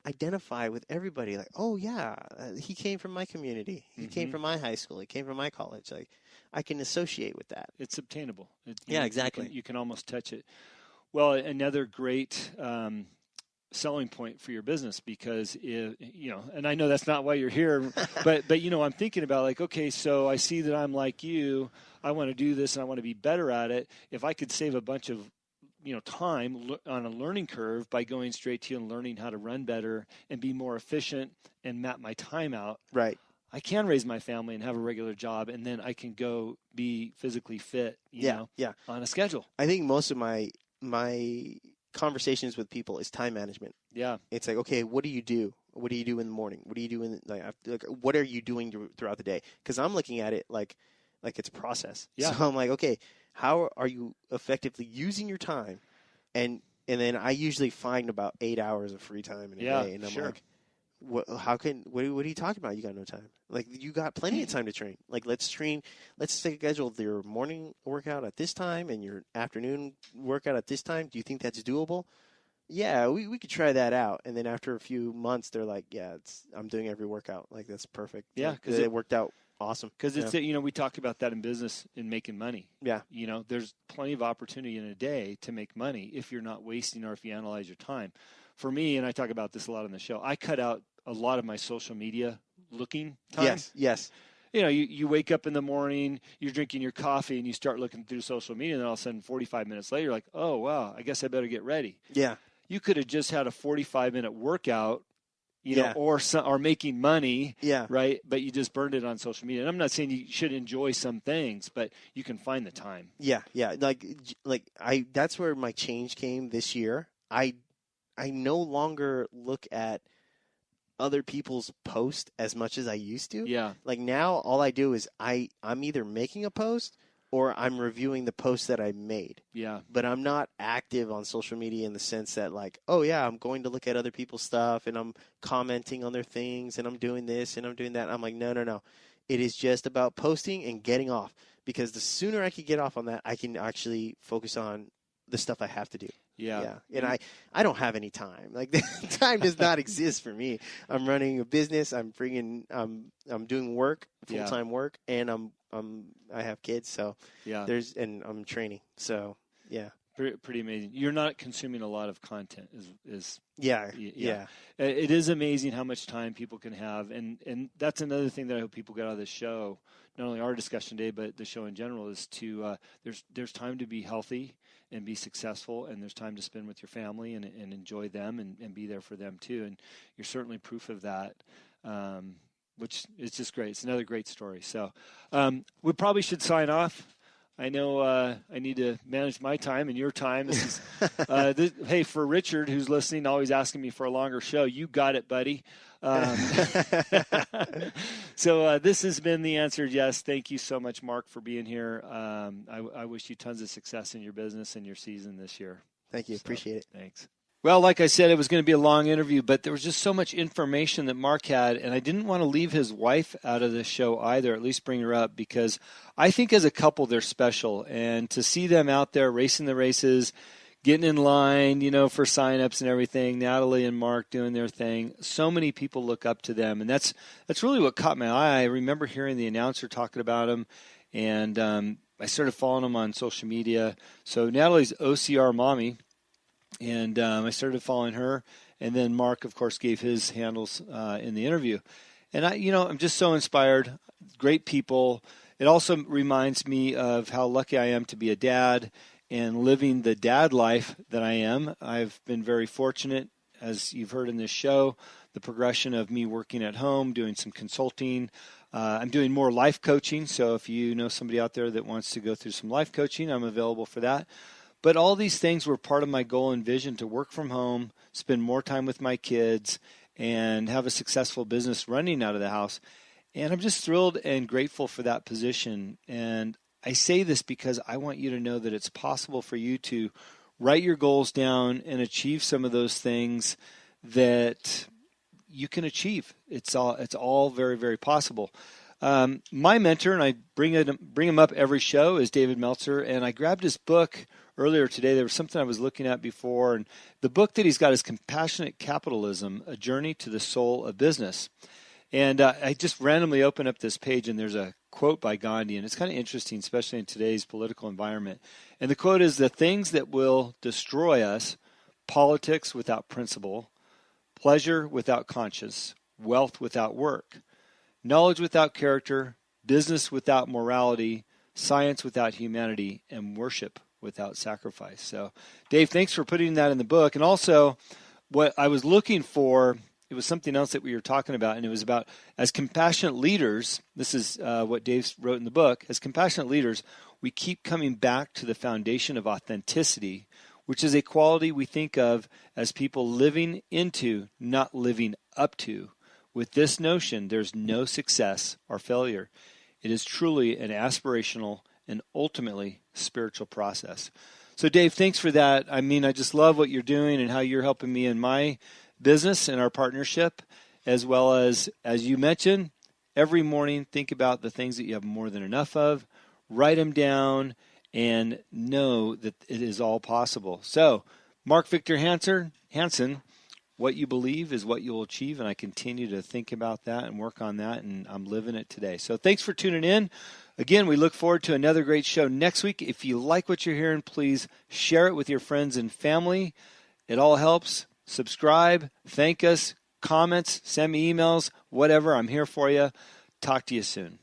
identify with everybody. Like, oh yeah, he came from my community. He came from my high school. He came from my college. Like, I can associate with that. It's obtainable. Yeah, exactly. You can almost touch it. Well, another great selling point for your business, because and I know that's not why you're here, but I'm thinking about, like, okay, so I see that I'm like you. I want to do this and I want to be better at it. If I could save a bunch of time on a learning curve by going straight to you and learning how to run better and be more efficient and map my time out, right? I can raise my family and have a regular job, and then I can go be physically fit, on a schedule. I think most of my conversations with people is time management. Yeah. It's like, okay, what do you do? What do you do in the morning? What do you do what are you doing throughout the day? Because I'm looking at it like it's a process. Yeah. So I'm like, okay, how are you effectively using your time? And then I usually find about 8 hours of free time in a day, and I'm like, what are you talking about? You got no time. Like, you got plenty of time to train. Like, let's train. Let's schedule your morning workout at this time and your afternoon workout at this time. Do you think that's doable? Yeah, we could try that out. And then after a few months, they're like, yeah, I'm doing every workout. Like, that's perfect. Yeah, because it worked out awesome. Because it's we talk about that in business, in making money. Yeah. There's plenty of opportunity in a day to make money if you're not wasting, or if you analyze your time. For me, and I talk about this a lot on the show, I cut out a lot of my social media looking time. Yes. You wake up in the morning, you're drinking your coffee, and you start looking through social media, and then all of a sudden 45 minutes later, you're like, oh, wow, I guess I better get ready. Yeah. You could have just had a 45-minute workout, or making money, right? But you just burned it on social media. And I'm not saying you should enjoy some things, but you can find the time. Yeah. That's where my change came this year. I no longer look at other people's posts as much as I used to. Yeah. Like, now all I do is I'm either making a post or I'm reviewing the post that I made. Yeah. But I'm not active on social media in the sense that, like, oh yeah, I'm going to look at other people's stuff and I'm commenting on their things and I'm doing this and I'm doing that. I'm like, no. It is just about posting and getting off, because the sooner I can get off on that, I can actually focus on the stuff I have to do. Yeah. And I don't have any time. Like, time does not exist for me. I'm running a business. I'm doing work, full-time work, and I have kids. So and I'm training. So yeah. Pretty amazing. You're not consuming a lot of content is Yeah. It is amazing how much time people can have. And that's another thing that I hope people get out of this show, not only our discussion today, but the show in general, is to, there's time to be healthy and be successful, and there's time to spend with your family and enjoy them and be there for them too. And you're certainly proof of that, which is just great. It's another great story. So we probably should sign off. I know I need to manage my time and your time. This is, hey, for Richard, who's listening, always asking me for a longer show, you got it, buddy. So this has been The Answered Yes. Thank you so much, Mark, for being here. I wish you tons of success in your business and your season this year. Thank you. Appreciate it. Thanks. Well, like I said, it was going to be a long interview, but there was just so much information that Mark had, and I didn't want to leave his wife out of this show either, at least bring her up, because I think as a couple they're special. And to see them out there racing the races, getting in line, for signups and everything, Natalie and Mark doing their thing, so many people look up to them, and that's really what caught my eye. I remember hearing the announcer talking about them, and I started following them on social media. So Natalie's OCR Mommy. And I started following her, and then Mark, of course, gave his handles in the interview. And I'm just so inspired. Great people. It also reminds me of how lucky I am to be a dad and living the dad life that I am. I've been very fortunate, as you've heard in this show, the progression of me working at home, doing some consulting. I'm doing more life coaching, so if you know somebody out there that wants to go through some life coaching, I'm available for that. But all these things were part of my goal and vision to work from home, spend more time with my kids, and have a successful business running out of the house. And I'm just thrilled and grateful for that position. And I say this because I want you to know that it's possible for you to write your goals down and achieve some of those things that you can achieve. It's all very, very possible. My mentor, and I bring him up every show, is David Meltzer, and I grabbed his book earlier today. There was something I was looking at before, and the book that he's got is Compassionate Capitalism, A Journey to the Soul of Business. And I just randomly opened up this page, and there's a quote by Gandhi, and it's kind of interesting, especially in today's political environment. And the quote is, "The things that will destroy us, politics without principle, pleasure without conscience, wealth without work, knowledge without character, business without morality, science without humanity, and worship without sacrifice." So, Dave, thanks for putting that in the book. And also, what I was looking for, it was something else that we were talking about, and it was about, as compassionate leaders, this is what Dave wrote in the book, as compassionate leaders, we keep coming back to the foundation of authenticity, which is a quality we think of as people living into, not living up to. With this notion, there's no success or failure. It is truly an aspirational and ultimately spiritual process. So, Dave, thanks for that. I mean, I just love what you're doing and how you're helping me in my business and our partnership, as well as you mentioned, every morning think about the things that you have more than enough of, write them down, and know that it is all possible. So, Mark Victor Hansen, what you believe is what you'll achieve, and I continue to think about that and work on that, and I'm living it today. So thanks for tuning in. Again, we look forward to another great show next week. If you like what you're hearing, please share it with your friends and family. It all helps. Subscribe, thank us, comments, send me emails, whatever. I'm here for you. Talk to you soon.